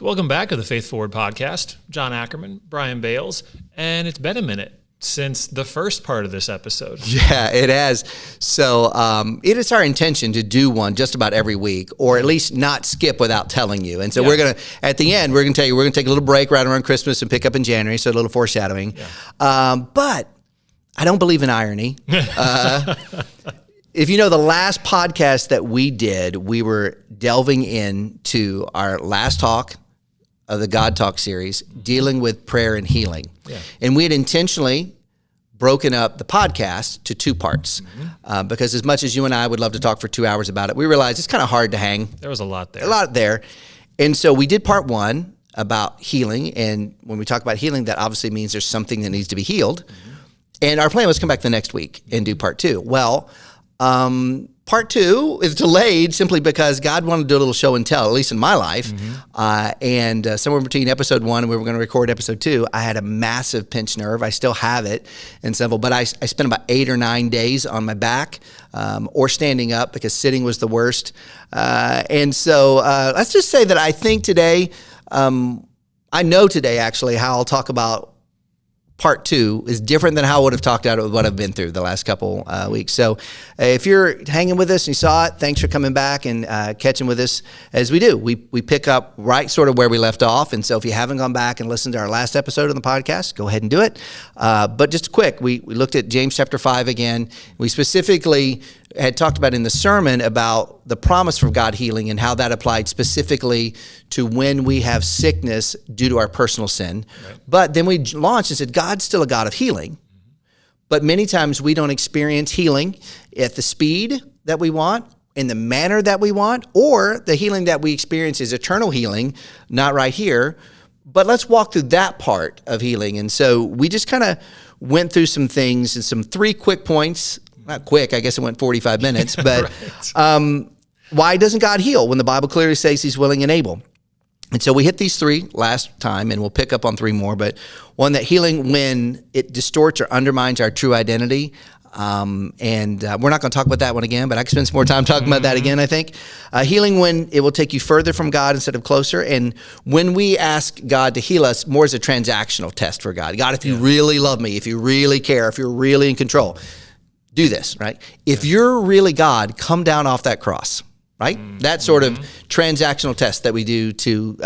So welcome back to the Faith Forward podcast. John Ackerman, Brian Bales, and it's been a minute since the first part of this episode. Yeah, it has. So it is our intention to do one just about every week, or at least not skip without telling you. And so we're going to, at the end, we're going to tell you, we're going to take a little break right around Christmas and pick up in January, so a little foreshadowing. Yeah. But I don't believe in irony. If you know the last podcast that we did, we were delving into our last talk of the God Talk series, dealing with prayer and healing. Yeah. And we had intentionally broken up the podcast to two parts because as much as you and I would love to talk for 2 hours about it, we realized it's kind of hard to hang. There was a lot there. A lot there. And so we did part one about healing. And when we talk about healing, that obviously means there's something that needs to be healed. And our plan was to come back the next week and do part two. Well, part two is delayed simply because God wanted to do a little show and tell, at least in my life. And somewhere between episode one and we were going to record episode two, I had a massive pinched nerve. I still have it in several, but I spent about 8 or 9 days on my back or standing up because sitting was the worst. And so let's just say that I think today, I know today actually how I'll talk about part two is different than how I would have talked about what I've been through the last couple weeks. So if you're hanging with us and you saw it, thanks for coming back and catching with us as we do. We pick up right sort of where we left off. And so if you haven't gone back and listened to our last episode of the podcast, go ahead and do it. But just quick, we looked at James chapter 5 again. We specifically had talked about in the sermon about the promise from God healing and how that applied specifically to when we have sickness due to our personal sin. Right. But then we launched and said, God's still a God of healing. But many times we don't experience healing at the speed that we want, in the manner that we want, or the healing that we experience is eternal healing, not right here. But let's walk through that part of healing. And so we just kind of went through some things and some 3 quick points. Not quick, I guess it went 45 minutes, but right. Why doesn't God heal when the Bible clearly says he's willing and able? And so we hit these 3 last time, and we'll pick up on 3 more, but one, that healing when it distorts or undermines our true identity, and we're not going to talk about that one again, but I can spend some more time talking about that again, I think. Healing when it will take you further from God instead of closer, and when we ask God to heal us more as a transactional test for God. God, if you really love me, if you really care, if you're really in control, do this, right? If you're really God, come down off that cross, right? That sort of transactional test that we do to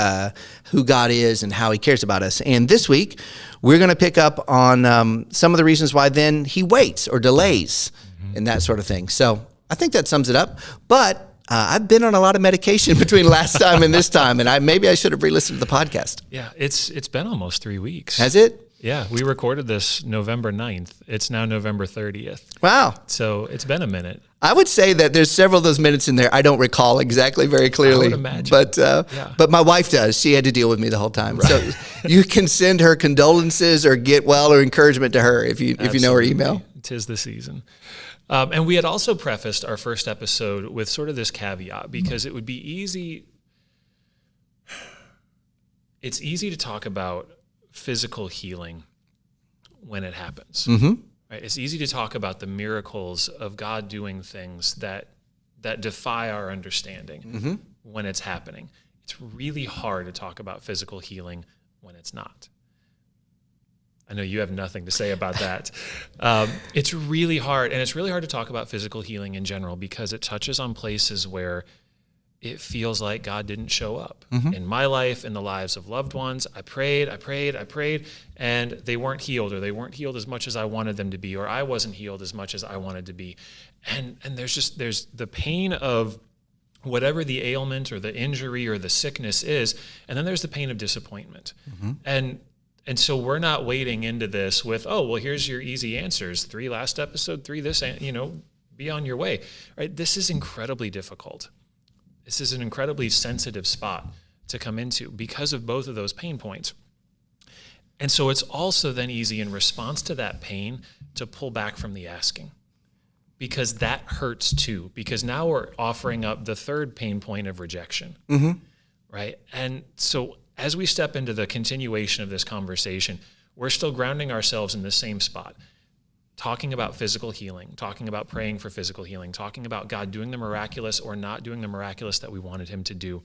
who God is and how he cares about us. And this week, we're going to pick up on some of the reasons why then he waits or delays and that sort of thing. So I think that sums it up. But I've been on a lot of medication between last time and this time, and maybe I should have re-listened to the podcast. Yeah, it's been almost 3 weeks. Has it? Yeah, we recorded this November 9th. It's now November 30th. Wow. So it's been a minute. I would say that there's several of those minutes in there I don't recall exactly very clearly. I would imagine. But my wife does. She had to deal with me the whole time. Right. So you can send her condolences or get well or encouragement to her if you know her email. 'Tis the season. And we had also prefaced our first episode with sort of this caveat because it would be easy. It's easy to talk about physical healing when it happens. Right? It's easy to talk about the miracles of God doing things that defy our understanding when it's happening. It's really hard to talk about physical healing when it's not. I know you have nothing to say about that. It's really hard, and it's really hard to talk about physical healing in general because it touches on places where it feels like God didn't show up. In my life, in the lives of loved ones, I prayed, and they weren't healed, or they weren't healed as much as I wanted them to be, or I wasn't healed as much as I wanted to be. And there's the pain of whatever the ailment or the injury or the sickness is, and then there's the pain of disappointment. And so we're not wading into this with, oh, well, here's your easy answers. 3 last episode, 3 this, be on your way. Right? This is incredibly difficult. This is an incredibly sensitive spot to come into because of both of those pain points. And so it's also then easy in response to that pain to pull back from the asking because that hurts too, because now we're offering up the third pain point of rejection, right? And so as we step into the continuation of this conversation, we're still grounding ourselves in the same spot. Talking about physical healing, talking about praying for physical healing, talking about God doing the miraculous or not doing the miraculous that we wanted him to do.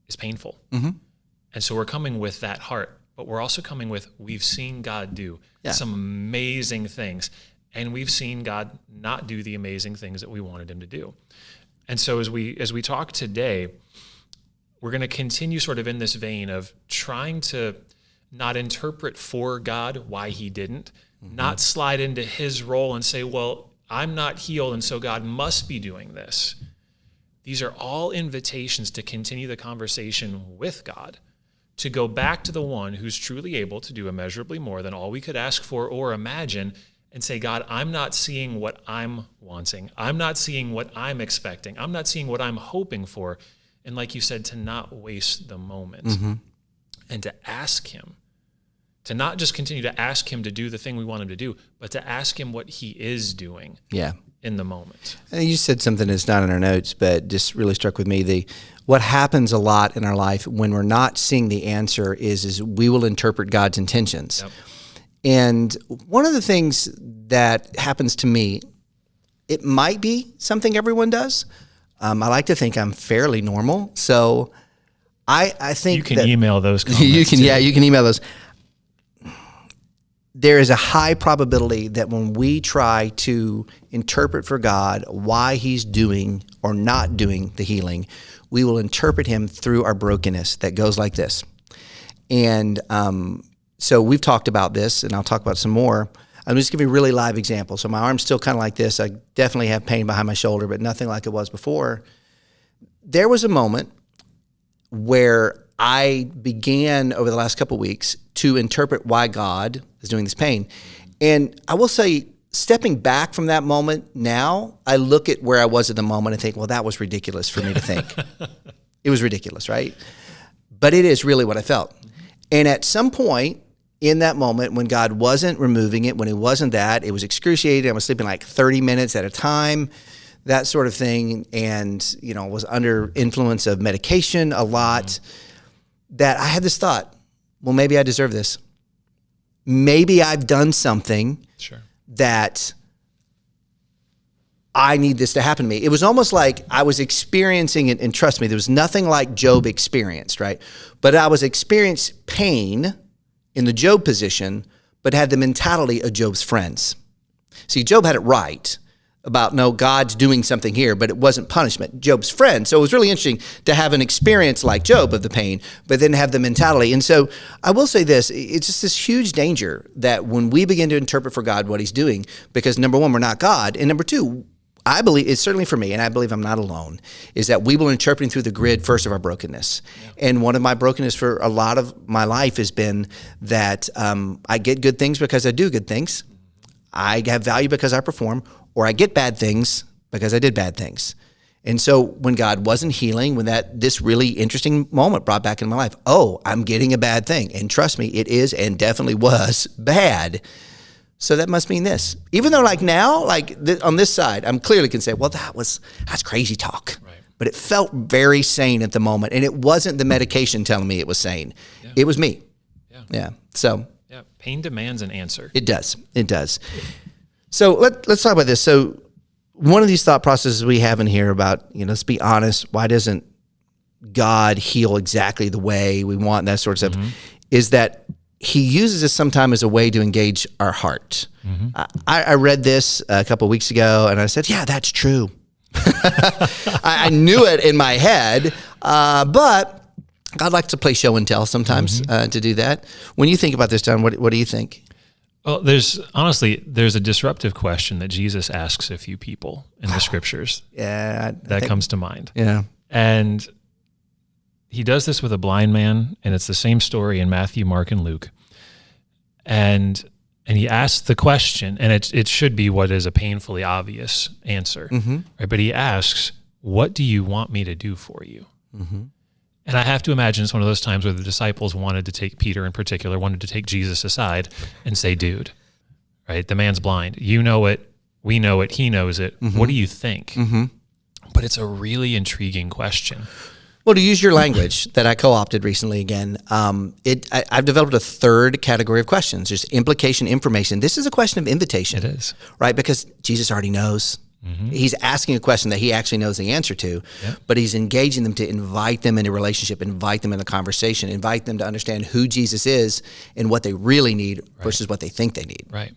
is painful. And so we're coming with that heart, but we're also coming with, we've seen God do some amazing things, and we've seen God not do the amazing things that we wanted him to do. And so as we talk today, we're going to continue sort of in this vein of trying to not interpret for God why he didn't, not slide into his role and say, well, I'm not healed, and so God must be doing this. These are all invitations to continue the conversation with God, to go back to the one who's truly able to do immeasurably more than all we could ask for or imagine, and say, God, I'm not seeing what I'm wanting. I'm not seeing what I'm expecting. I'm not seeing what I'm hoping for. And like you said, to not waste the moment and to ask him, to not just continue to ask him to do the thing we want him to do, but to ask him what he is doing in the moment. And you said something that's not in our notes, but just really struck with me. What happens a lot in our life when we're not seeing the answer is we will interpret God's intentions. Yep. And one of the things that happens to me, it might be something everyone does. I like to think I'm fairly normal. So I think you can email those comments. You can email those. There is a high probability that when we try to interpret for God why he's doing or not doing the healing, we will interpret him through our brokenness that goes like this. And so we've talked about this, and I'll talk about some more. I'm just giving you a really live example. So my arm's still kind of like this. I definitely have pain behind my shoulder, but nothing like it was before. There was a moment where I began over the last couple of weeks to interpret why God is doing this pain. And I will say, stepping back from that moment now, I look at where I was at the moment and think, well, that was ridiculous for me to think. It was ridiculous, right? But it is really what I felt. And at some point in that moment when God wasn't removing it, when it wasn't that, it was excruciating. I was sleeping like 30 minutes at a time, that sort of thing, and was under influence of medication a lot, that I had this thought, well, maybe I deserve this. Maybe I've done something that I need this to happen to me. It was almost like I was experiencing it, and trust me, there was nothing like Job experienced, right? But I was experiencing pain in the Job position, but had the mentality of Job's friends. See, Job had it right about, no, God's doing something here, but it wasn't punishment. Job's friend. So it was really interesting to have an experience like Job of the pain, but then have the mentality. And so I will say this, it's just this huge danger that when we begin to interpret for God what he's doing, because number one, we're not God, and number two, I believe, it's certainly for me, and I believe I'm not alone, is that we will interpret through the grid first of our brokenness. Yeah. And one of my brokenness for a lot of my life has been that I get good things because I do good things. I have value because I perform, or I get bad things because I did bad things. And so when God wasn't healing, when this really interesting moment brought back into my life, I'm getting a bad thing. And trust me, it is and definitely was bad. So that must mean this. Even though now, on this side, I'm clearly can say, well, that's crazy talk. Right. But it felt very sane at the moment. And it wasn't the medication telling me it was sane. Yeah. It was me. Yeah. So. Yeah. Pain demands an answer. It does. So let's talk about this. So one of these thought processes we have in here about, let's be honest, why doesn't God heal exactly the way we want, that sort of stuff, is that he uses this sometimes as a way to engage our heart. I read this a couple of weeks ago, and I said, yeah, that's true. I knew it in my head, but God likes to play show and tell sometimes to do that. When you think about this, Jon, what do you think? Well, there's a disruptive question that Jesus asks a few people in the scriptures. Yeah. That comes to mind. Yeah. And he does this with a blind man, and it's the same story in Matthew, Mark, and Luke. And he asks the question, and it should be what is a painfully obvious answer, right? But he asks, what do you want me to do for you? And I have to imagine it's one of those times where the disciples Peter in particular, wanted to take Jesus aside and say, dude, right? The man's blind. You know it. We know it. He knows it. What do you think? But it's a really intriguing question. Well, to use your language that I co-opted recently again, I've developed a third category of questions. There's implication, information. This is a question of invitation. It is. Right? Because Jesus already knows. He's asking a question that he actually knows the answer to, but he's engaging them to invite them into relationship, invite them into conversation, invite them to understand who Jesus is and what they really need versus what they think they need. Right.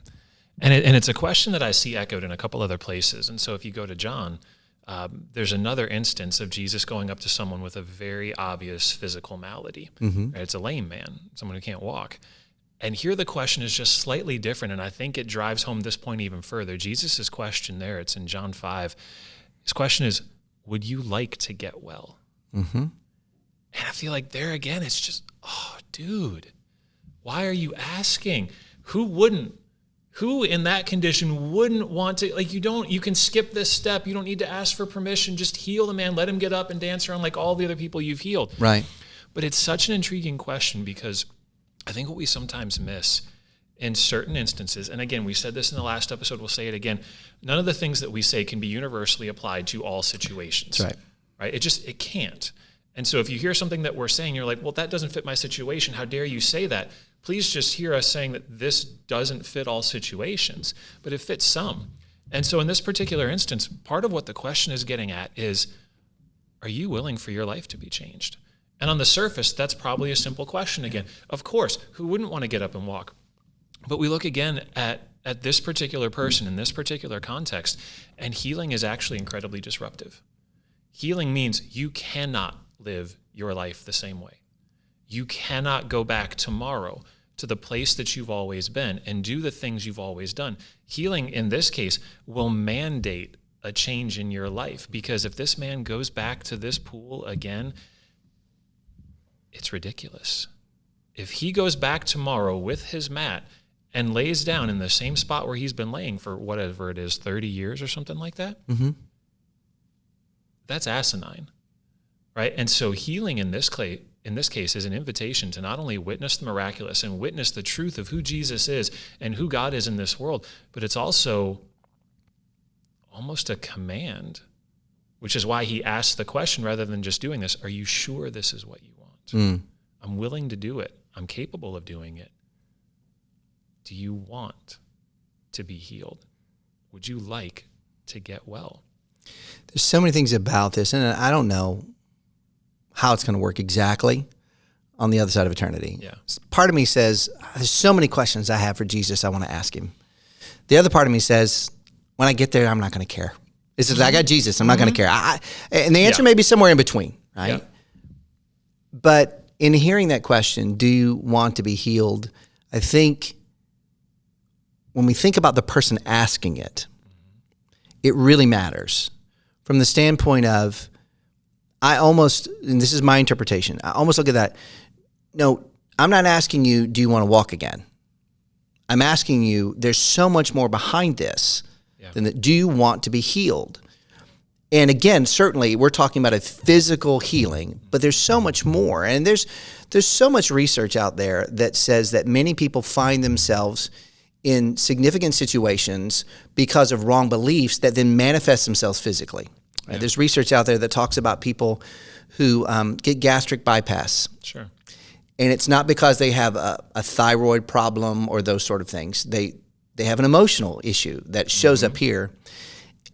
And it's a question that I see echoed in a couple other places. And so if you go to John, there's another instance of Jesus going up to someone with a very obvious physical malady. Right? It's a lame man, someone who can't walk. And here the question is just slightly different, and I think it drives home this point even further. Jesus' question there, it's in John 5. His question is, would you like to get well? And I feel like there again, it's just, oh, dude, why are you asking? Who in that condition wouldn't want to, like, you can skip this step. You don't need to ask for permission. Just heal the man, let him get up and dance around like all the other people you've healed. Right. But it's such an intriguing question because I think what we sometimes miss in certain instances, and again, we said this in the last episode, we'll say it again, none of the things that we say can be universally applied to all situations. That's right? It can't. And so if you hear something that we're saying, you're like, well, that doesn't fit my situation. How dare you say that? Please just hear us saying that this doesn't fit all situations, but it fits some. And so in this particular instance, part of what the question is getting at is, are you willing for your life to be changed? And on the surface, that's probably a simple question again. Of course, who wouldn't want to get up and walk? But we look again at this particular person in this particular context, and healing is actually incredibly disruptive. Healing means you cannot live your life the same way. You cannot go back tomorrow to the place that you've always been and do the things you've always done. Healing, in this case, will mandate a change in your life, because if this man goes back to this pool again, it's ridiculous. If he goes back tomorrow with his mat and lays down in the same spot where he's been laying for whatever it is, 30 years or something like that, that's asinine, right? And so healing in this case is an invitation to not only witness the miraculous and witness the truth of who Jesus is and who God is in this world, but it's also almost a command, which is why he asks the question rather than just doing this, are you sure this is what you want? I'm willing to do it. I'm capable of doing it. Do you want to be healed? Would you like to get well? There's so many things about this, and I don't know how it's going to work exactly on the other side of eternity. Yeah. Part of me says, there's so many questions I have for Jesus I want to ask him. The other part of me says, when I get there, I'm not going to care. It says, I got Jesus. I'm not going to care. And the answer may be somewhere in between, right? Yeah. But in hearing that question, do you want to be healed? I think when we think about the person asking it, it really matters from the standpoint of, and this is my interpretation, I almost look at that, no, I'm not asking you, do you want to walk again? I'm asking you, there's so much more behind this than that. Do you want to be healed? And again, certainly we're talking about a physical healing, but there's so much more. And there's so much research out there that says that many people find themselves in significant situations because of wrong beliefs that then manifest themselves physically. Right? There's research out there that talks about people who get gastric bypass. Sure. And it's not because they have a thyroid problem or those sort of things. They have an emotional issue that shows up here.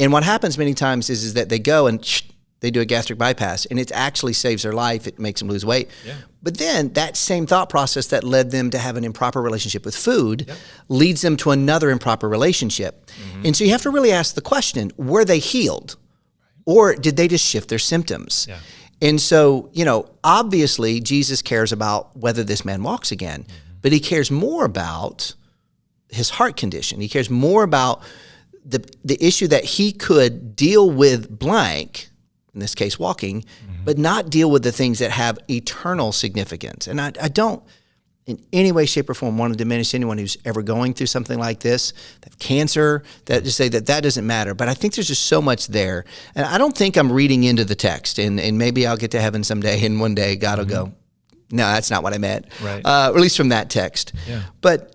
And what happens many times is that they go and they do a gastric bypass, and it actually saves their life. It makes them lose weight. Yeah. But then that same thought process that led them to have an improper relationship with food leads them to another improper relationship. And so you have to really ask the question, were they healed? Or did they just shift their symptoms? Yeah. And so, obviously Jesus cares about whether this man walks again, but he cares more about his heart condition. He cares more about the issue that he could deal with blank, in this case walking, but not deal with the things that have eternal significance. And I don't in any way, shape, or form want to diminish anyone who's ever going through something like this, that cancer, that just say that doesn't matter. But I think there's just so much there. And I don't think I'm reading into the text, and maybe I'll get to heaven someday, and one day God will go, no, that's not what I meant. Right. Or at least from that text. Yeah. But,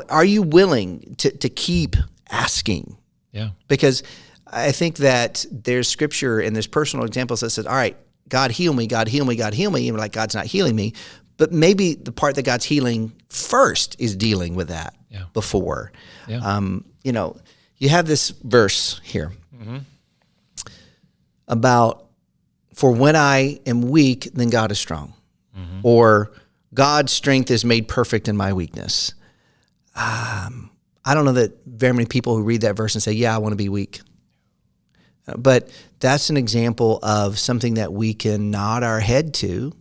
are you willing to keep asking? Yeah. Because I think that there's scripture and there's personal examples that says, all right, God heal me, God heal me, God heal me, even like God's not healing me. But maybe the part that God's healing first is dealing with that before. Yeah. You have this verse here. about, for when I am weak, then God is strong. Or God's strength is made perfect in my weakness. I don't know that very many people who read that verse and say, yeah, I want to be weak. But that's an example of something that we can nod our head to.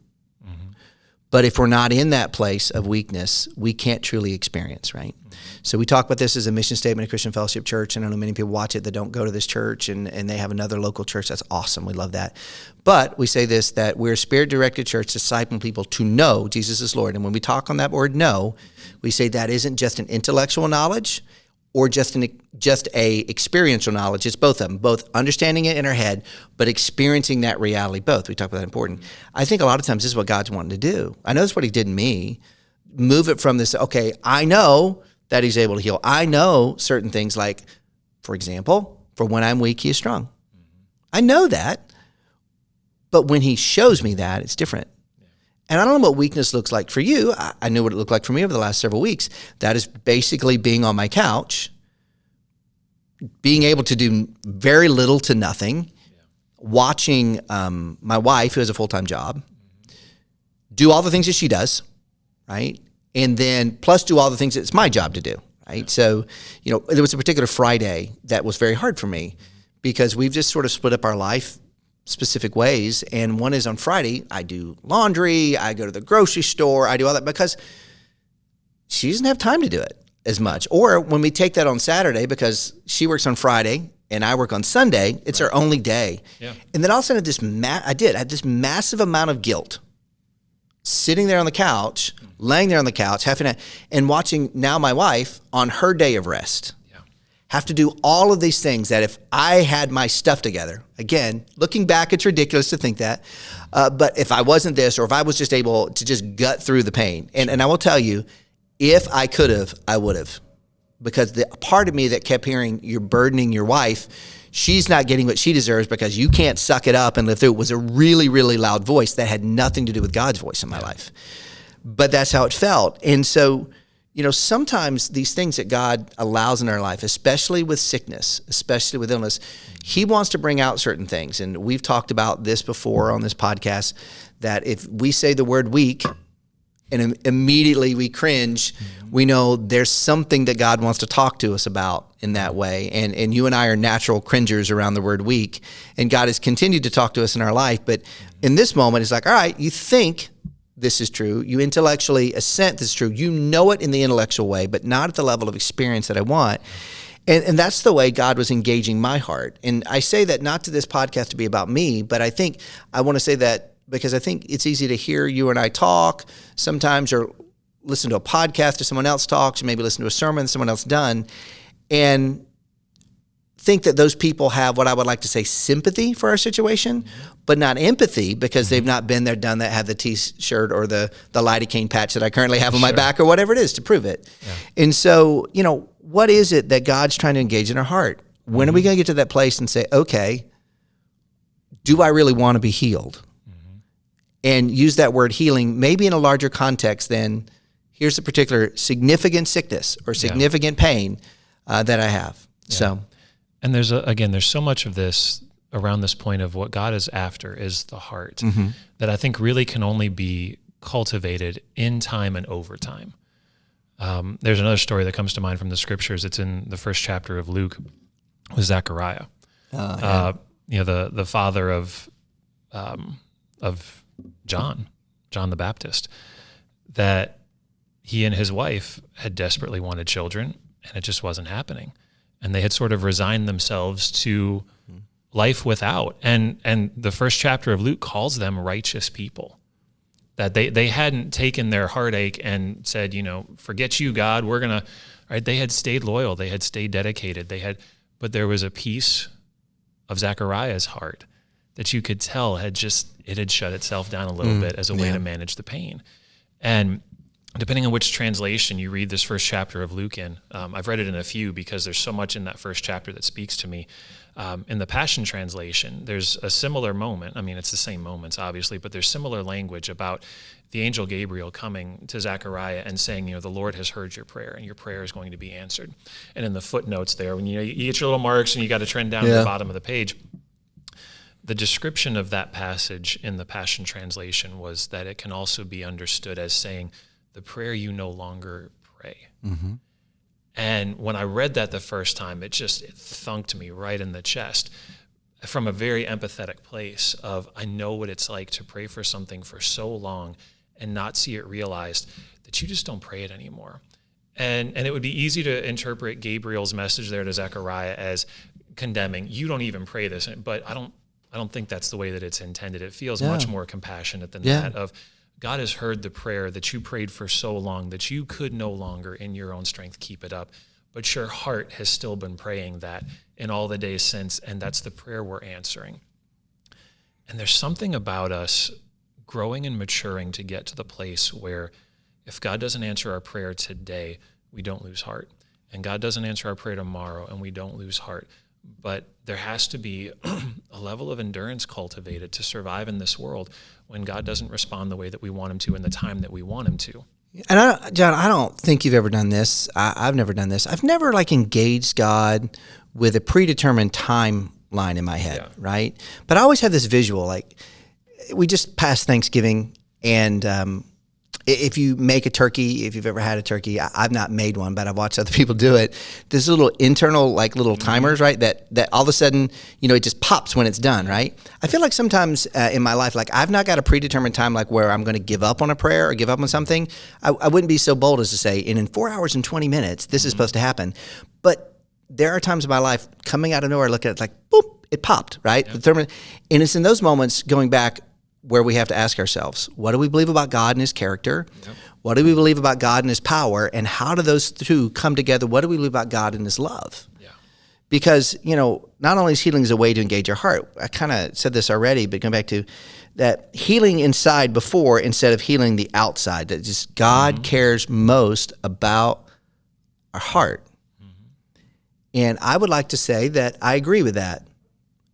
But if we're not in that place of weakness, we can't truly experience, right? So we talk about this as a mission statement of Christian Fellowship Church, and I know many people watch it that don't go to this church, and they have another local church. That's awesome. We love that. But we say this, that we're a Spirit-directed church discipling people to know Jesus is Lord. And when we talk on that word know, we say that isn't just an intellectual knowledge or just a experiential knowledge. It's both of them, both understanding it in our head, but experiencing that reality both. We talk about that important. I think a lot of times this is what God's wanting to do. I know that's what he did in me. Move it from this, okay, I know that he's able to heal. I know certain things like, for example, for when I'm weak, he is strong. I know that, but when he shows me that, it's different. And I don't know what weakness looks like for you. I knew what it looked like for me over the last several weeks. That is basically being on my couch, being able to do very little to nothing, watching my wife, who has a full-time job, do all the things that she does, right? And then plus do all the things that it's my job to do, right? So, there was a particular Friday that was very hard for me because we've just sort of split up our life specific ways. And one is on Friday, I do laundry, I go to the grocery store, I do all that because she doesn't have time to do it as much. Or when we take that on Saturday, because she works on Friday and I work on Sunday, it's our only day. Yeah. And then all of a sudden I had this massive amount of guilt sitting there on the couch, laying there on the couch, and watching now my wife on her day of rest. Have to do all of these things that if I had my stuff together, again, looking back, it's ridiculous to think that, but if I wasn't this, or if I was just able to just gut through the pain, and I will tell you, if I could have, I would have, because the part of me that kept hearing, you're burdening your wife, she's not getting what she deserves because you can't suck it up and live through it, was a really, really loud voice that had nothing to do with God's voice in my life. But that's how it felt. And so, sometimes these things that God allows in our life, especially with sickness, especially with illness, he wants to bring out certain things. And we've talked about this before on this podcast, that if we say the word weak and immediately we cringe, we know there's something that God wants to talk to us about in that way. And you and I are natural cringers around the word weak. And God has continued to talk to us in our life. But in this moment, it's like, all right, you think this is true. You intellectually assent this is true. You know it in the intellectual way, but not at the level of experience that I want. And that's the way God was engaging my heart. And I say that not to this podcast to be about me, but I think I want to say that because I think it's easy to hear you and I talk sometimes, or listen to a podcast or someone else talks, or maybe listen to a sermon someone else done, and think that those people have what I would like to say sympathy for our situation, but not empathy because they've not been there, done that, have the T-shirt or the lidocaine patch that I currently have on my back or whatever it is to prove it. Yeah. And so, what is it that God's trying to engage in our heart? When are we going to get to that place and say, okay, do I really want to be healed? And use that word healing maybe in a larger context than here's a particular significant sickness or significant pain that I have. Yeah. So. And there's so much of this around this point of what God is after is the heart that I think really can only be cultivated in time and over time. There's another story that comes to mind from the scriptures. It's in the first chapter of Luke with Zechariah, the father of John the Baptist, that he and his wife had desperately wanted children and it just wasn't happening. And they had sort of resigned themselves to life without. And the first chapter of Luke calls them righteous people. That they hadn't taken their heartache and said, forget you, God, we're going to, right? They had stayed loyal. They had stayed dedicated. But there was a piece of Zechariah's heart that you could tell it had shut itself down a little bit as a way to manage the pain. And depending on which translation you read this first chapter of Luke in, I've read it in a few because there's so much in that first chapter that speaks to me. In the Passion Translation, there's a similar moment. I mean, it's the same moments, obviously, but there's similar language about the angel Gabriel coming to Zechariah and saying, the Lord has heard your prayer and your prayer is going to be answered. And in the footnotes there, when you get your little marks and you got to trend down to the bottom of the page, the description of that passage in the Passion Translation was that it can also be understood as saying, the prayer you no longer pray. Mm-hmm. And when I read that the first time, it thunked me right in the chest from a very empathetic place of, I know what it's like to pray for something for so long and not see it realized that you just don't pray it anymore. And it would be easy to interpret Gabriel's message there to Zechariah as condemning, you don't even pray this, but I don't think that's the way that it's intended. It feels much more compassionate than that of, God has heard the prayer that you prayed for so long that you could no longer in your own strength keep it up, but your heart has still been praying that in all the days since, and that's the prayer we're answering. And there's something about us growing and maturing to get to the place where if God doesn't answer our prayer today, we don't lose heart. And God doesn't answer our prayer tomorrow, and we don't lose heart. But there has to be a level of endurance cultivated to survive in this world when God doesn't respond the way that we want him to in the time that we want him to. And John, I don't think you've ever done this. I've never done this. I've never engaged God with a predetermined timeline in my head, right? But I always have this visual, we just passed Thanksgiving, and if you make a turkey, if you've ever had a turkey, I've not made one, but I've watched other people do it. There's little internal, little timers, right? That all of a sudden, it just pops when it's done, right? I feel like sometimes in my life, I've not got a predetermined time, where I'm going to give up on a prayer or give up on something. I wouldn't be so bold as to say, and in 4 hours and 20 minutes, this is supposed to happen. But there are times in my life coming out of nowhere, looking at it boop, it popped, right? Yeah. And it's in those moments going back where we have to ask ourselves, what do we believe about God and his character? Yep. What do we believe about God and his power? And how do those two come together? What do we believe about God and his love? Yeah. Because, not only is healing a way to engage your heart, I kind of said this already, but going back to that healing inside before instead of healing the outside, that just God cares most about our heart. Mm-hmm. And I would like to say that I agree with that.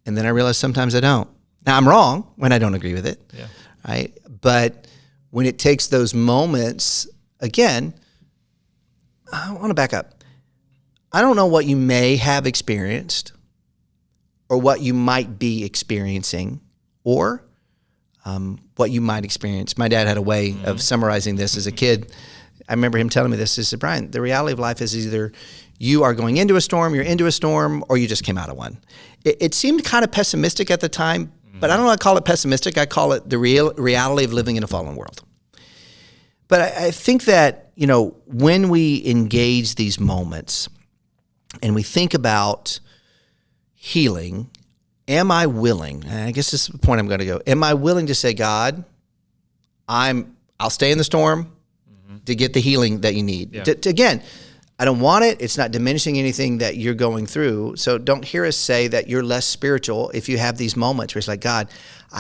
And then I realize sometimes I don't. Now, I'm wrong when I don't agree with it, right? But when it takes those moments, again, I want to back up. I don't know what you may have experienced or what you might be experiencing or what you might experience. My dad had a way of summarizing this as a kid. I remember him telling me this. He said, Brian, the reality of life is either you are going into a storm, you're into a storm, or you just came out of one. It seemed kind of pessimistic at the time, but I don't know I call it pessimistic. I call it the reality of living in a fallen world. But I think that, when we engage these moments and we think about healing, am I willing, and I guess this is the point I'm going to go, am I willing to say, God, I'll stay in the storm to get the healing that you need? Yeah. Again, I don't want it. It's not diminishing anything that you're going through. So don't hear us say that you're less spiritual if you have these moments where it's God,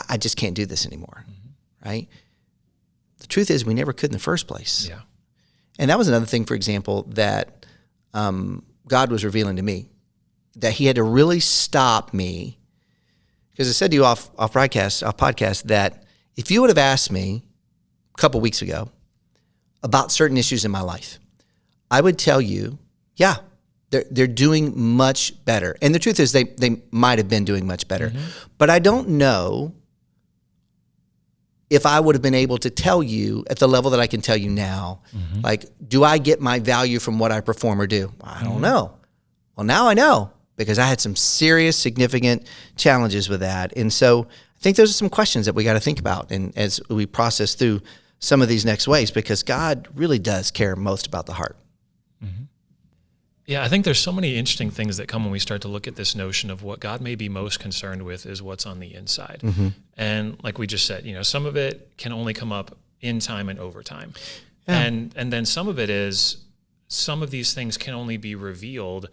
I just can't do this anymore, right? The truth is we never could in the first place. Yeah. And that was another thing, for example, that God was revealing to me, that he had to really stop me. Because I said to you off podcast, that if you would have asked me a couple weeks ago about certain issues in my life, I would tell you, they're doing much better. And the truth is they might have been doing much better. But I don't know if I would have been able to tell you at the level that I can tell you now, do I get my value from what I perform or do? I don't know. Well, now I know, because I had some serious, significant challenges with that. And so I think those are some questions that we got to think about and as we process through some of these next ways, because God really does care most about the heart. Yeah, I think there's so many interesting things that come when we start to look at this notion of what God may be most concerned with is what's on the inside. And like we just said, some of it can only come up in time and over time. Yeah. And then some of it is, some of these things can only be revealed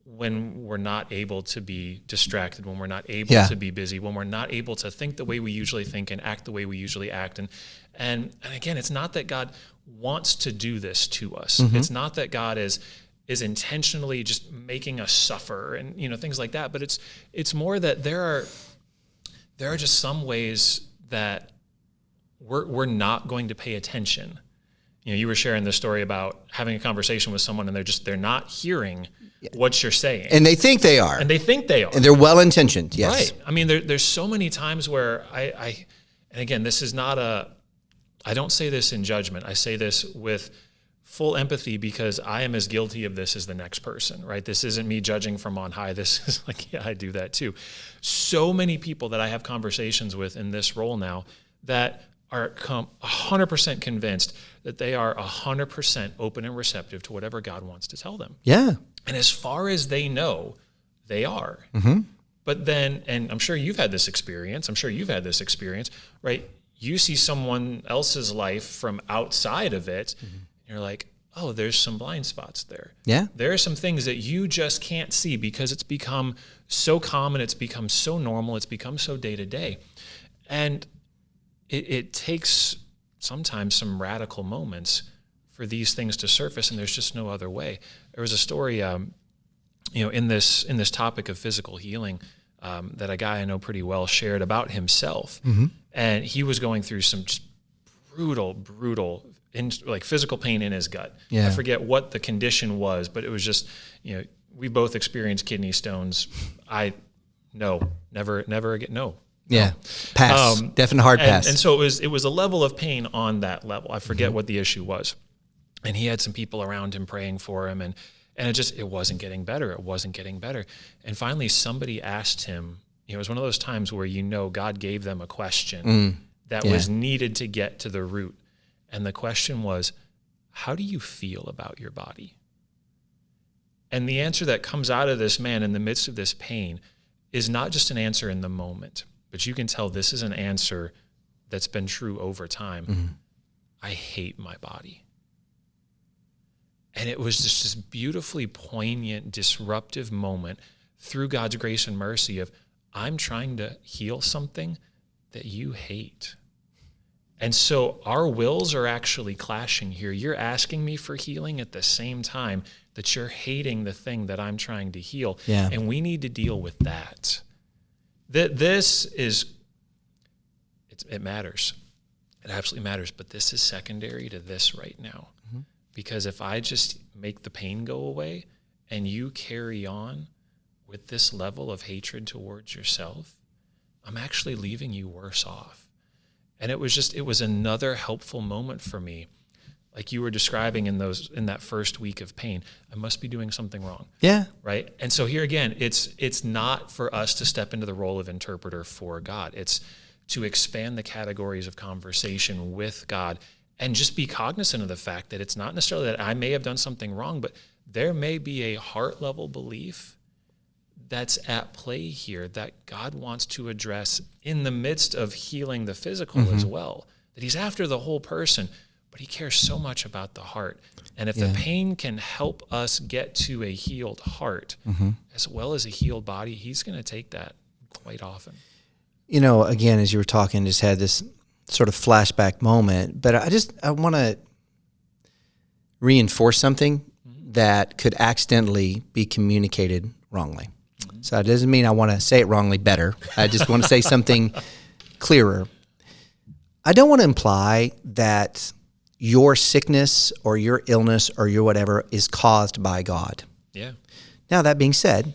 when we're not able to be distracted, when we're not able to be busy, when we're not able to think the way we usually think and act the way we usually act. And again, it's not that God wants to do this to us. It's not that God is intentionally just making us suffer and, things like that. But it's more that there are just some ways that we're not going to pay attention. You were sharing this story about having a conversation with someone and they're not hearing what you're saying. And they think they are. And they're well-intentioned, yes. Right. I mean, there's so many times where and again, this is not I don't say this in judgment. I say this with full empathy because I am as guilty of this as the next person, right? This isn't me judging from on high. This is like, yeah, I do that too. So many people that I have conversations with in this role now that are 100% convinced that they are 100% open and receptive to whatever God wants to tell them. Yeah. And as far as they know, they are. But then, and I'm sure you've had this experience, right? You see someone else's life from outside of it, and you're like, oh, there's some blind spots there. Yeah. There are some things that you just can't see because it's become so common, it's become so normal, it's become so day to day. And it takes sometimes some radical moments for these things to surface, and there's just no other way. There was a story, in this topic of physical healing, that a guy I know pretty well shared about himself, and he was going through some just brutal, physical pain in his gut. Yeah. I forget what the condition was, but it was just, we both experienced kidney stones. Never again. No. Yeah, pass. Definite hard pass. And so it was a level of pain on that level. I forget what the issue was. And he had some people around him praying for him, and it wasn't getting better. It wasn't getting better. And finally somebody asked him, it was one of those times where God gave them a question that was needed to get to the root. And the question was, how do you feel about your body? And the answer that comes out of this man in the midst of this pain is not just an answer in the moment, but you can tell this is an answer that's been true over time. I hate my body. And it was just this beautifully poignant, disruptive moment through God's grace and mercy of, I'm trying to heal something that you hate. And so our wills are actually clashing here. You're asking me for healing at the same time that you're hating the thing that I'm trying to heal. Yeah. And we need to deal with that. This is, it matters. It absolutely matters. But this is secondary to this right now. Because if I just make the pain go away and you carry on with this level of hatred towards yourself, I'm actually leaving you worse off. And it was another helpful moment for me. Like you were describing in that first week of pain, I must be doing something wrong. Yeah. Right? And so here again, it's not for us to step into the role of interpreter for God. It's to expand the categories of conversation with God and just be cognizant of the fact that it's not necessarily that I may have done something wrong, but there may be a heart level belief that's at play here that God wants to address in the midst of healing the physical as well. That he's after the whole person, but he cares so much about the heart. And if the pain can help us get to a healed heart as well as a healed body, he's going to take that quite often. Again, as you were talking, just had this sort of flashback moment, but I want to reinforce something that could accidentally be communicated wrongly. So it doesn't mean I want to say it wrongly better. I just want to say something clearer. I don't want to imply that your sickness or your illness or your whatever is caused by God. Yeah. Now, that being said,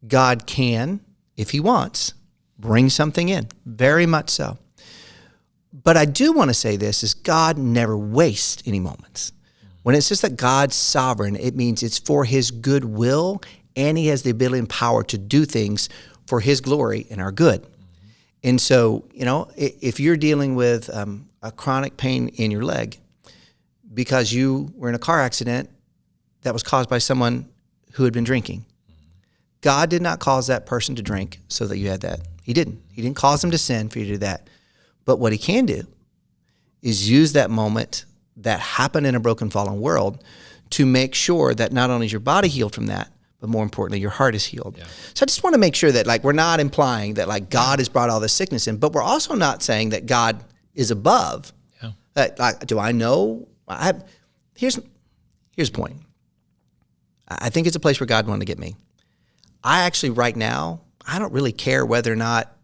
God can, if he wants, bring something in. Very much so. But I do want to say this, is God never wastes any moments. When it says that God's sovereign, it means it's for his good will, and he has the ability and power to do things for his glory and our good. And so, if you're dealing with a chronic pain in your leg because you were in a car accident that was caused by someone who had been drinking, God did not cause that person to drink so that you had that. He didn't. He didn't cause them to sin for you to do that. But what he can do is use that moment that happened in a broken, fallen world to make sure that not only is your body healed from that, but more importantly, your heart is healed. Yeah. So I just want to make sure that like we're not implying that like God has brought all this sickness in, but we're also not saying that God is above. Yeah. Like, do I know? Here's the point. I think it's a place where God wanted to get me. I actually right now, I don't really care whether or not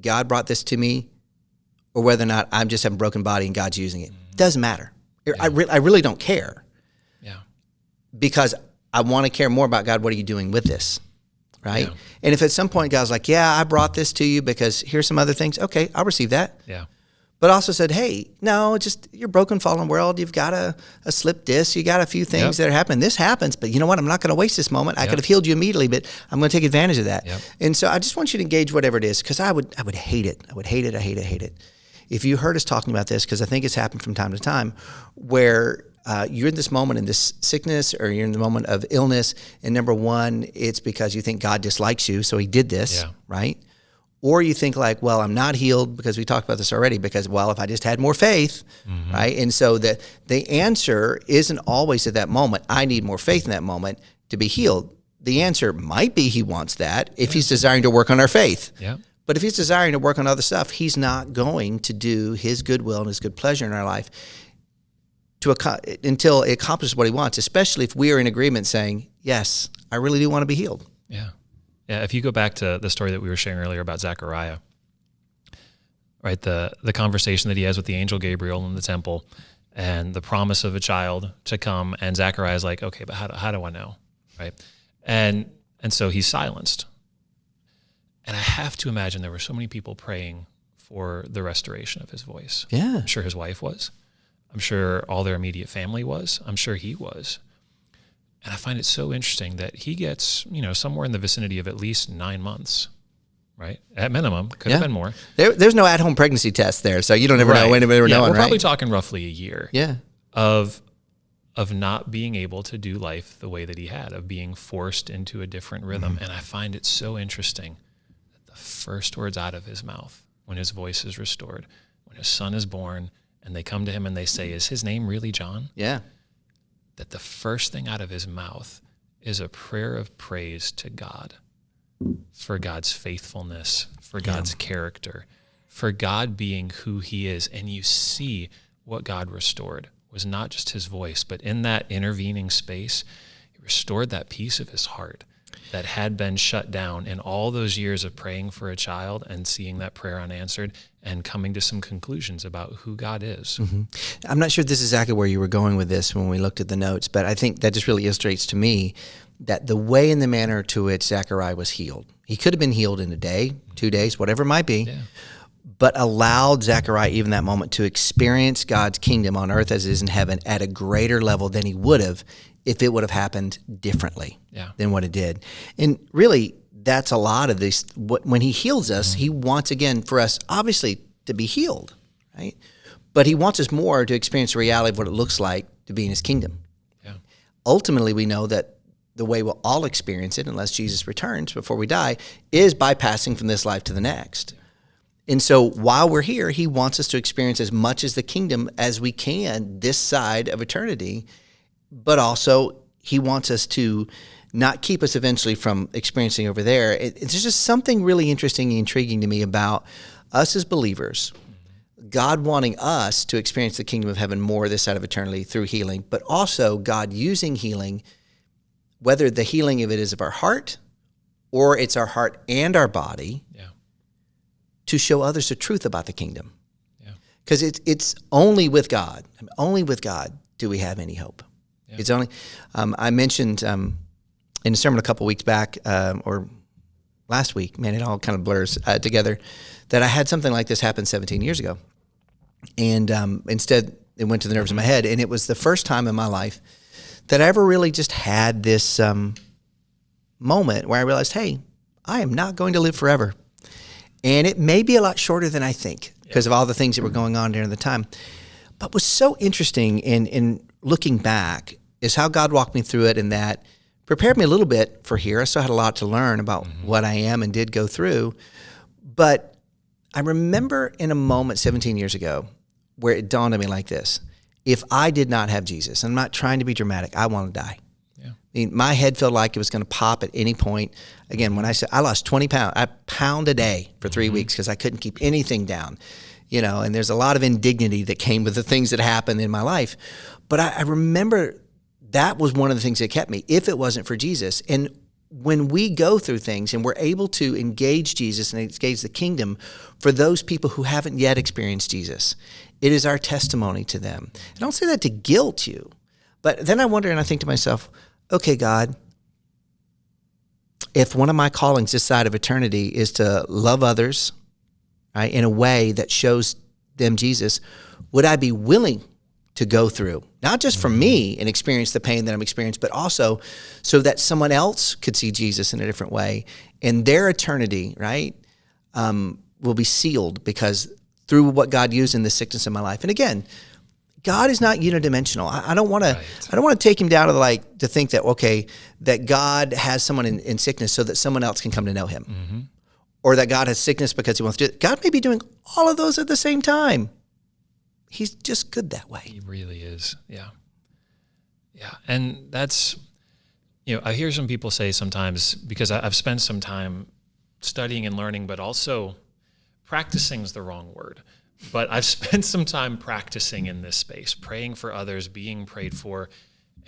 God brought this to me or whether or not I'm just having a broken body and God's using it. Doesn't matter. Yeah. I really don't care. Yeah. Because I want to care more about God. What are you doing with this? Right? Yeah. And if at some point God's like, yeah, I brought this to you because here's some other things. Okay, I'll receive that. Yeah. But also said, hey, no, just your broken, fallen world. You've got a slipped disc. You got a few things that are happening. This happens, but you know what? I'm not going to waste this moment. I could have healed you immediately, but I'm going to take advantage of that. Yep. And so I just want you to engage whatever it is, because I would hate it. I would hate it. I hate it. If you heard us talking about this, because I think it's happened from time to time, where you're in this moment in this sickness or you're in the moment of illness, and number one, it's because you think God dislikes you, so he did this, right? Or you think like, well, I'm not healed because we talked about this already because, well, if I just had more faith, right? And so the answer isn't always at that moment, I need more faith in that moment to be healed. The answer might be he wants that if he's desiring to work on our faith. Yeah. But if he's desiring to work on other stuff, he's not going to do his goodwill and his good pleasure in our life until it accomplishes what he wants, especially if we are in agreement saying, yes, I really do want to be healed. Yeah. Yeah, if you go back to the story that we were sharing earlier about Zechariah, right, the conversation that he has with the angel Gabriel in the temple and the promise of a child to come, and Zechariah is like, okay, but how do I know, right? And so he's silenced. And I have to imagine there were so many people praying for the restoration of his voice. Yeah. I'm sure his wife was. I'm sure all their immediate family was. I'm sure he was. And I find it so interesting that he gets, somewhere in the vicinity of at least 9 months, right? At minimum, could have been more. There's no at-home pregnancy test there, so you don't ever know when we're knowing, we're probably talking roughly a year. Yeah. Of not being able to do life the way that he had, of being forced into a different rhythm. And I find it so interesting that the first words out of his mouth when his voice is restored, when his son is born, and they come to him and they say, is his name really John? Yeah. That the first thing out of his mouth is a prayer of praise to God for God's faithfulness, for God's character, for God being who he is. And you see what God restored was not just his voice, but in that intervening space, he restored that piece of his heart that had been shut down in all those years of praying for a child and seeing that prayer unanswered and coming to some conclusions about who God is. Mm-hmm. I'm not sure this is exactly where you were going with this when we looked at the notes, but I think that just really illustrates to me that the way and the manner to which Zechariah was healed, he could have been healed in a day, 2 days, whatever it might be, but allowed Zechariah even that moment to experience God's kingdom on earth as it is in heaven at a greater level than he would have if it would have happened differently than what it did. And really, that's a lot of this. When he heals us, he wants, again, for us, obviously, to be healed, right? But he wants us more to experience the reality of what it looks like to be in his kingdom. Yeah. Ultimately, we know that the way we'll all experience it, unless Jesus returns before we die, is by passing from this life to the next. And so while we're here, he wants us to experience as much as the kingdom as we can this side of eternity, but also he wants us to not keep us eventually from experiencing over there. It's just something really interesting and intriguing to me about us as believers, God wanting us to experience the kingdom of heaven more this side of eternity through healing, but also God using healing, whether the healing of it is of our heart or it's our heart and our body, to show others the truth about the kingdom. Because it's only with God, do we have any hope. It's only, I mentioned in a sermon a couple weeks back, or last week, man, it all kind of blurs together, that I had something like this happen 17 years ago. And instead, it went to the nerves of my head. And it was the first time in my life that I ever really just had this moment where I realized, hey, I am not going to live forever. And it may be a lot shorter than I think because of all the things that were going on during the time. But what's so interesting in looking back is how God walked me through it, and that prepared me a little bit for here. I still had a lot to learn about what I am and did go through. But I remember in a moment 17 years ago where it dawned on me like this. If I did not have Jesus, I'm not trying to be dramatic, I want to die. I mean, my head felt like it was going to pop at any point. Again, when I said I lost 20 pounds, a pound a day for 3 weeks because I couldn't keep anything down, and there's a lot of indignity that came with the things that happened in my life. But I remember that was one of the things that kept me, if it wasn't for Jesus. And when we go through things and we're able to engage Jesus and engage the kingdom for those people who haven't yet experienced Jesus, it is our testimony to them. And I don't say that to guilt you, but then I wonder and I think to myself, okay, God, if one of my callings this side of eternity is to love others, right, in a way that shows them Jesus, would I be willing to go through, not just for me and experience the pain that I'm experiencing, but also so that someone else could see Jesus in a different way, and their eternity, right, will be sealed because through what God used in the sickness of my life. And again, God is not unidimensional. I don't want to. Right. I don't want to take him down to to think that that God has someone in sickness so that someone else can come to know him, or that God has sickness because he wants to do it. God may be doing all of those at the same time. He's just good that way. He really is. Yeah. Yeah. And that's, I hear some people say sometimes, because I've spent some time studying and learning, but also practicing is the wrong word. But I've spent some time practicing in this space, praying for others, being prayed for.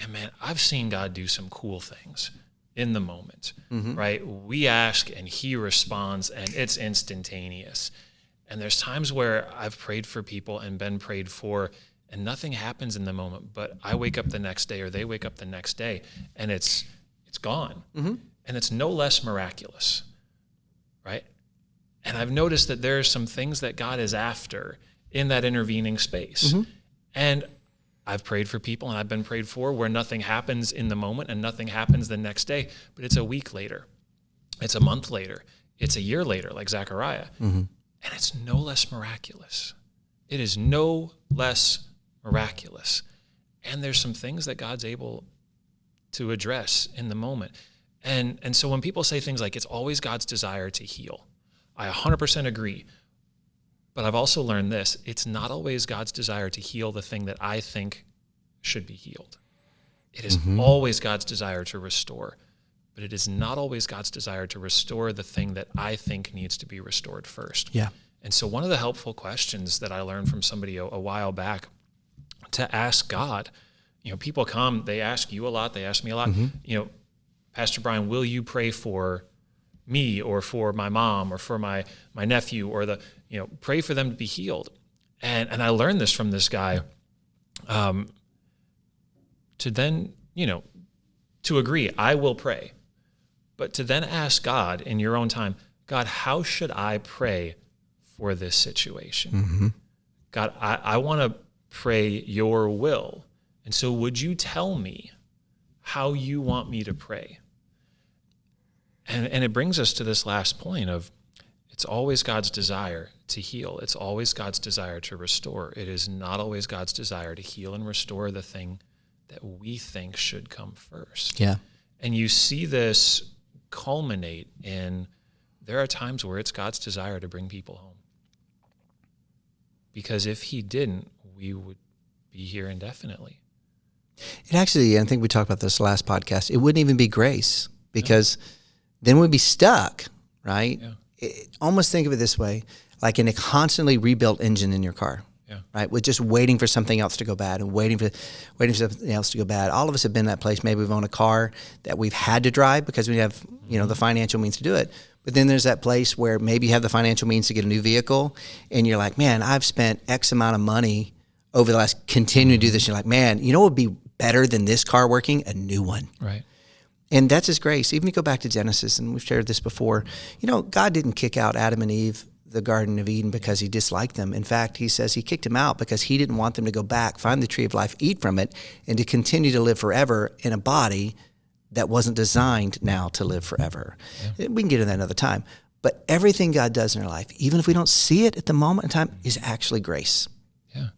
And man, I've seen God do some cool things in the moment, right? We ask and he responds and it's instantaneous. And there's times where I've prayed for people and been prayed for and nothing happens in the moment, but I wake up the next day or they wake up the next day and it's gone. And it's no less miraculous, right? And I've noticed that there are some things that God is after in that intervening space. And I've prayed for people and I've been prayed for where nothing happens in the moment and nothing happens the next day, but it's a week later. It's a month later. It's a year later, like Zechariah. And it's no less miraculous. It is no less miraculous. And there's some things that God's able to address in the moment. And so when people say things like, it's always God's desire to heal, I 100% agree. But I've also learned this. It's not always God's desire to heal the thing that I think should be healed. It is always God's desire to restore. But it is not always God's desire to restore the thing that I think needs to be restored first. Yeah. And so one of the helpful questions that I learned from somebody a while back to ask God, people come, they ask you a lot, they ask me a lot, Pastor Brian, will you pray for me or for my mom or for my nephew or pray for them to be healed? And I learned this from this guy to then, to agree, I will pray. But to then ask God in your own time, God, how should I pray for this situation? God, I want to pray your will. And so would you tell me how you want me to pray? And it brings us to this last point of it's always God's desire to heal. It's always God's desire to restore. It is not always God's desire to heal and restore the thing that we think should come first. Yeah. And you see this culminate in there are times where it's God's desire to bring people home. Because if he didn't, we would be here indefinitely. It actually, I think we talked about this last podcast, it wouldn't even be grace because then we'd be stuck, right? Yeah. Almost think of it this way, like in a constantly rebuilt engine in your car. Right, with just waiting for something else to go bad and waiting for something else to go bad. All of us have been in that place. Maybe we've owned a car that we've had to drive because we have, the financial means to do it. But then there's that place where maybe you have the financial means to get a new vehicle, and you're like, man, I've spent X amount of money over the last. Continue to do this. You're like, man, what would be better than this car working? A new one. Right. And that's His grace. Even if you go back to Genesis, and we've shared this before, God didn't kick out Adam and Eve the Garden of Eden because he disliked them. In fact, he says he kicked them out because he didn't want them to go back, find the tree of life, eat from it, and to continue to live forever in a body that wasn't designed now to live forever. Yeah. We can get into that another time. But everything God does in our life, even if we don't see it at the moment in time, is actually grace. Yeah.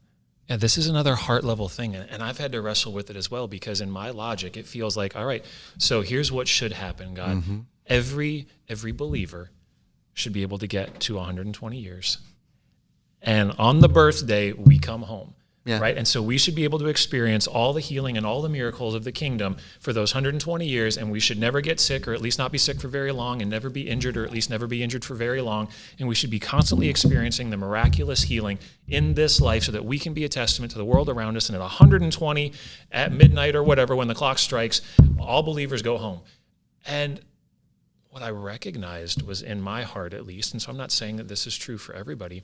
Yeah, this is another heart level thing. And I've had to wrestle with it as well because in my logic, it feels like, all right, so here's what should happen, God. Every believer should be able to get to 120 years. And on the birthday, we come home. Yeah. Right. And so we should be able to experience all the healing and all the miracles of the kingdom for those 120 years. And we should never get sick, or at least not be sick for very long, and never be injured, or at least never be injured for very long. And we should be constantly experiencing the miraculous healing in this life so that we can be a testament to the world around us. And at 120 at midnight or whatever, when the clock strikes, all believers go home. And what I recognized was in my heart, at least, and so I'm not saying that this is true for everybody,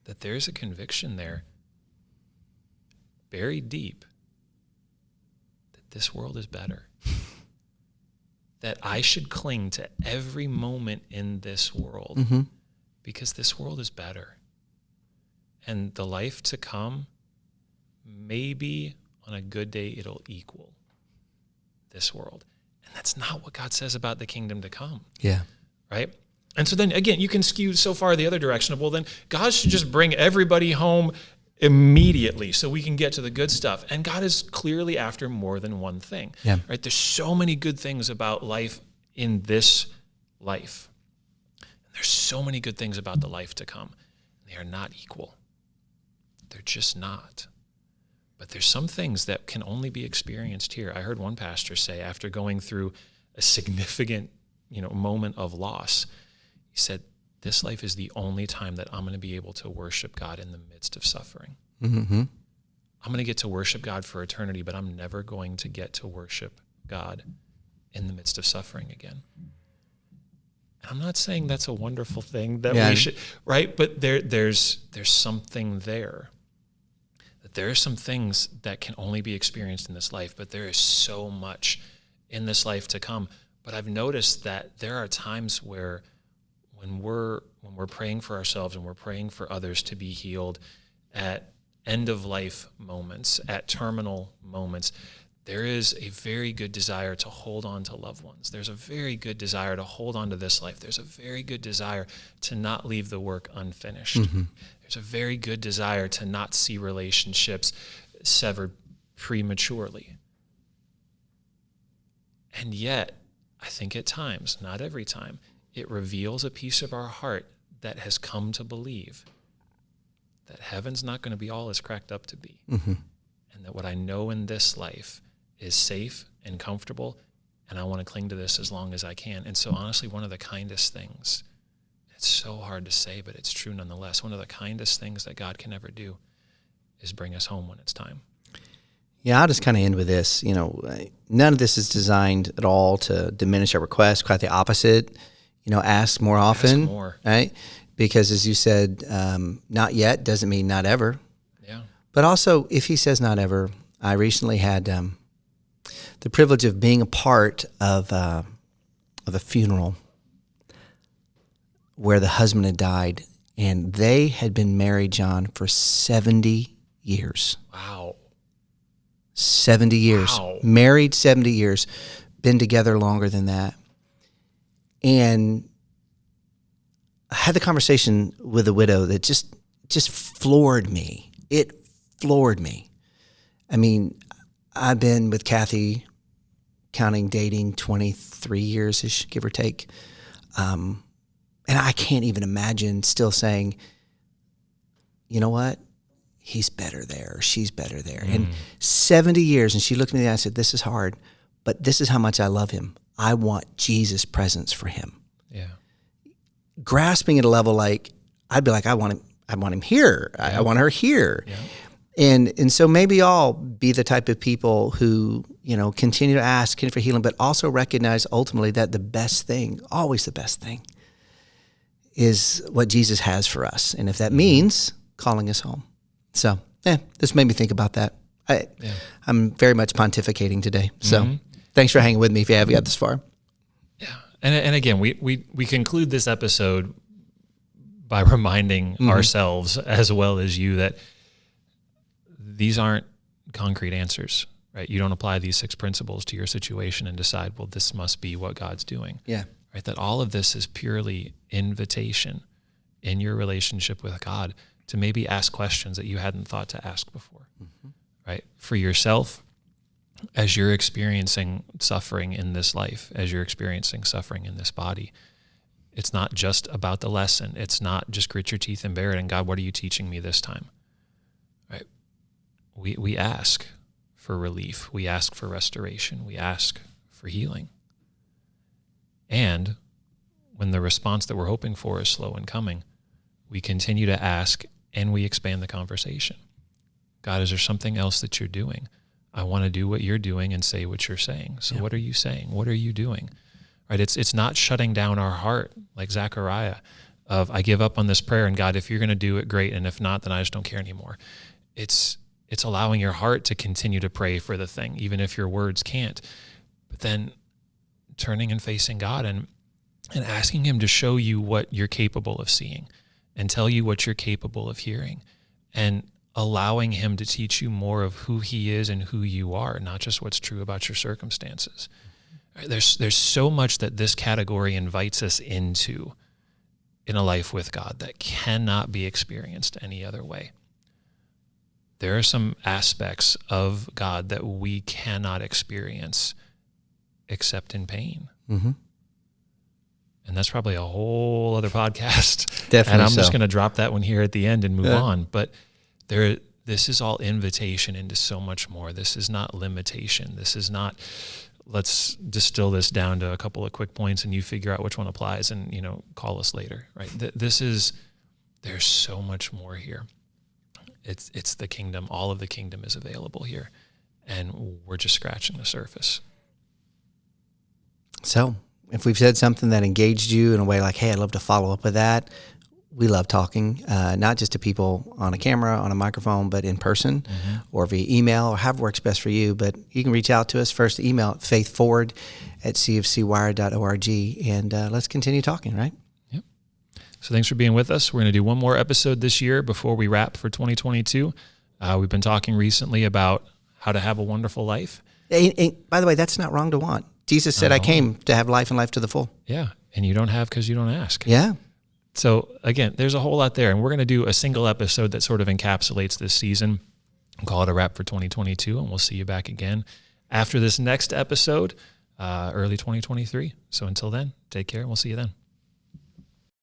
that there's a conviction there buried deep that this world is better, that I should cling to every moment in this world because this world is better. And the life to come, maybe on a good day, it'll equal this world. And that's not what God says about the kingdom to come. Yeah. Right? And so then, again, you can skew so far the other direction of, well, then God should just bring everybody home immediately so we can get to the good stuff. And God is clearly after more than one thing. Yeah. Right? There's so many good things about life in this life. And there's so many good things about the life to come. They are not equal. They're just not. But there's some things that can only be experienced here. I heard one pastor say, after going through a significant, moment of loss, he said, this life is the only time that I'm going to be able to worship God in the midst of suffering. Mm-hmm. I'm going to get to worship God for eternity, but I'm never going to get to worship God in the midst of suffering again. And I'm not saying that's a wonderful thing that we should, right? But there's something there. That there are some things that can only be experienced in this life, but there is so much in this life to come. But I've noticed that there are times where when we're praying for ourselves and we're praying for others to be healed at end of life moments, at terminal moments, there is a very good desire to hold on to loved ones. There's a very good desire to hold on to this life. There's a very good desire to not leave the work unfinished. Mm-hmm. There's a very good desire to not see relationships severed prematurely. And yet, I think at times, not every time, it reveals a piece of our heart that has come to believe that heaven's not going to be all it's cracked up to be. Mm-hmm. And that what I know in this life is safe and comfortable, and I want to cling to this as long as I can. And so honestly, one of the kindest things, it's so hard to say, but it's true nonetheless, one of the kindest things that God can ever do is bring us home when it's time. Yeah, I'll just kind of end with this. None of this is designed at all to diminish our request, quite the opposite. Ask more often, ask more. Right? Because as you said, not yet doesn't mean not ever. Yeah. But also, if he says not ever, I recently had the privilege of being a part of a funeral where the husband had died, and they had been married, John, for 70 years. Wow. 70 years. Wow. Married 70 years, been together longer than that. And I had the conversation with a widow that just floored me. It floored me. I mean, I've been with Kathy, counting dating, 23 years-ish, give or take. And I can't even imagine still saying, you know what? He's better there, or she's better there. And 70 years, and she looked me in the eye and said, this is hard, but this is how much I love him. I want Jesus' presence for him. Yeah. Grasping at a level like, I'd be like, I want him here. Yeah. I want her here. Yeah. And so maybe I'll be the type of people who, continue to ask for healing, but also recognize ultimately that the best thing, always the best thing, is what Jesus has for us. And if that means calling us home. So, this made me think about that. I'm very much pontificating today. So thanks for hanging with me if you have got this far. Yeah. And again, we conclude this episode by reminding ourselves as well as you that these aren't concrete answers, right? You don't apply these 6 principles to your situation and decide, well, this must be what God's doing. Yeah. Right? That all of this is purely invitation in your relationship with God to maybe ask questions that you hadn't thought to ask before, right? For yourself, as you're experiencing suffering in this life, as you're experiencing suffering in this body, it's not just about the lesson. It's not just grit your teeth and bear it. And God, what are you teaching me this time? Right? we ask for relief. We ask for restoration. We ask for healing. And when the response that we're hoping for is slow in coming, we continue to ask and we expand the conversation. God, is there something else that you're doing? I want to do what you're doing and say what you're saying. So what are you saying? What are you doing? Right? It's not shutting down our heart like Zechariah of, I give up on this prayer, and God, if you're going to do it, great. And if not, then I just don't care anymore. It's allowing your heart to continue to pray for the thing, even if your words can't. But then turning and facing God and asking him to show you what you're capable of seeing and tell you what you're capable of hearing, and allowing him to teach you more of who he is and who you are, not just what's true about your circumstances. There's so much that this category invites us into in a life with God that cannot be experienced any other way. There are some aspects of God that we cannot experience except in pain. Mm-hmm. And that's probably a whole other podcast. Definitely. And I'm just going to drop that one here at the end and move on. But this is all invitation into so much more. This is not limitation. This is not, let's distill this down to a couple of quick points and you figure out which one applies and, call us later, right? There's so much more here. It's the kingdom. All of the kingdom is available here. And we're just scratching the surface. So if we've said something that engaged you in a way like, hey, I'd love to follow up with that, we love talking, not just to people on a camera, on a microphone, but in person or via email or however works best for you. But you can reach out to us. First, email at faithforward@cfcwire.org, and let's continue talking, right? Yep. So thanks for being with us. We're going to do one more episode this year before we wrap for 2022. We've been talking recently about how to have a wonderful life. And by the way, that's not wrong to want. Jesus said, I came to have life and life to the full. Yeah, and you don't have because you don't ask. Yeah. So again, there's a whole lot there, and we're going to do a single episode that sort of encapsulates this season. We'll call it a wrap for 2022, and we'll see you back again after this next episode, early 2023. So until then, take care, and we'll see you then.